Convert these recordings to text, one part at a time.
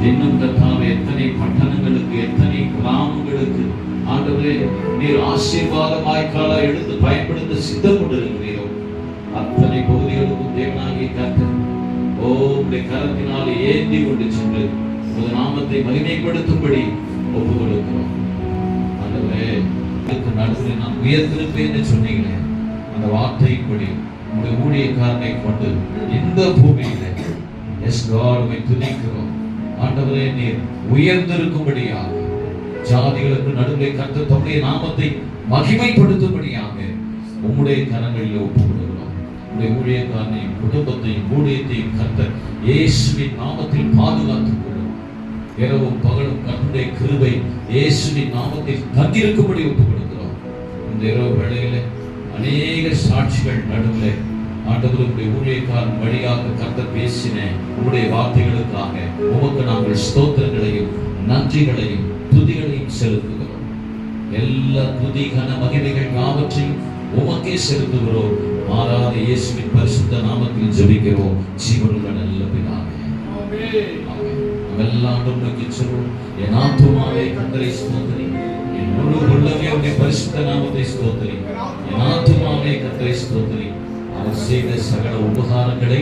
இன்னும் கர்த்தாவே எத்தனை பட்டணங்களுக்கு, எத்தனை கிராமங்களுக்கு ஆண்டவரே நீர் ஆசீர்வாதமாய் கால எடுத்து பயன்படுத்த சித்தம் கொண்டிருக்கிறீரோ அத்தனை பகுதிகளுக்கும் தேவனாகிய கர்த்தர் உம்முடைய கரத்தினாலே ஏந்தி கொண்டு சென்று உமது நாமத்தை மகிமைப்படுத்தும்படி ஒப்பு கொடுக்கிறோம். ஆண்டவரே நடுவில் நான் உயர்த்திருப்பேன் என்று சொன்னீங்களே, அந்த வார்த்தையின்படி உங்களுடைய ஊழியக்காரனை கொண்டு இந்த பூமியில எஸ் காட் துதிக்கிறோம். ஆண்டவரே நீர் உயர்ந்திருக்கும்படியாக ஜாதிகளுக்கு நடுவில் கர்த்தர் தம்முடைய நாமத்தை மகிமைப்படுத்தும்படியாக உம்முடைய கரங்களில் ஒப்பு கொடுக்கிறோம். உங்களுடைய ஊழியக்காரனையும் குடும்பத்தையும் ஊழியத்தையும் கர்த்தர் இயேசுவின் நாமத்தில் பாதுகாத்துக் கொள்ளும். இரவும் பகலும் கர்த்தருடைய கிருபை இயேசுவின் நாமத்தில் தங்கியிருக்கும்படி ஒப்பு கொடுக்கிறோம். இந்த இரவு வேளையில அநேக சாட்சிகள் நடுவில் ஆண்டவருடைய ஊழியக்காரன் வழியாக கர்த்தர் பேசின உங்களுடைய வார்த்தைகளுக்காக உமக்கு நாங்கள் ஸ்தோத்திரங்களையும் நன்றிகளையும் துதிகளையும் செலுத்துகிறோம். எல்லா துதி கன மகிமைகள் யாவற்றையும் உமக்கே செலுத்துகிறோம். மாறாத இயேசுவின் பரிசுத்த நாமத்தில் ஜெபிக்கிறோம் ஜீவனுள்ள நல்ல பிதாவே. நாமெல்லாம் நோக்கி சொல்வோம், என் ஆத்துமாவே கர்த்தரை ஸ்தோத்திரி, என் முழு உள்ளமே அவருடைய பரிசுத்த நாமத்தை ஸ்தோத்திரி. என் ஆத்துமாவே கர்த்தரை ஸ்தோத்திரி, அவர் செய்த சகல உபகாரங்களை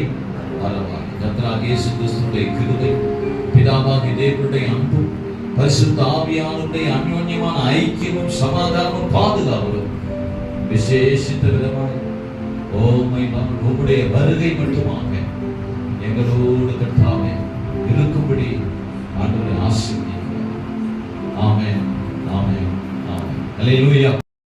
மறவாதே. கர்த்தராகிய இயேசு கிறிஸ்துவின் கிருபை, பிதாவாகிய தேவனுடைய அன்பும் பரிசுத்த ஆவியானவருடைய அன்யோன்யமான ஐக்கியமும் சமாதானமும் பாதுகாவலும் விசேஷித்த விதமாக உம்முடைய வருகை மட்டுமாக எங்களோடு கர்த்தாவே இருக்கும்படி ஆண்டவரை ஆசீர்வதிக்கிறோம். ஆமென், ஆமென், ஆமென். அல்லேலூயா.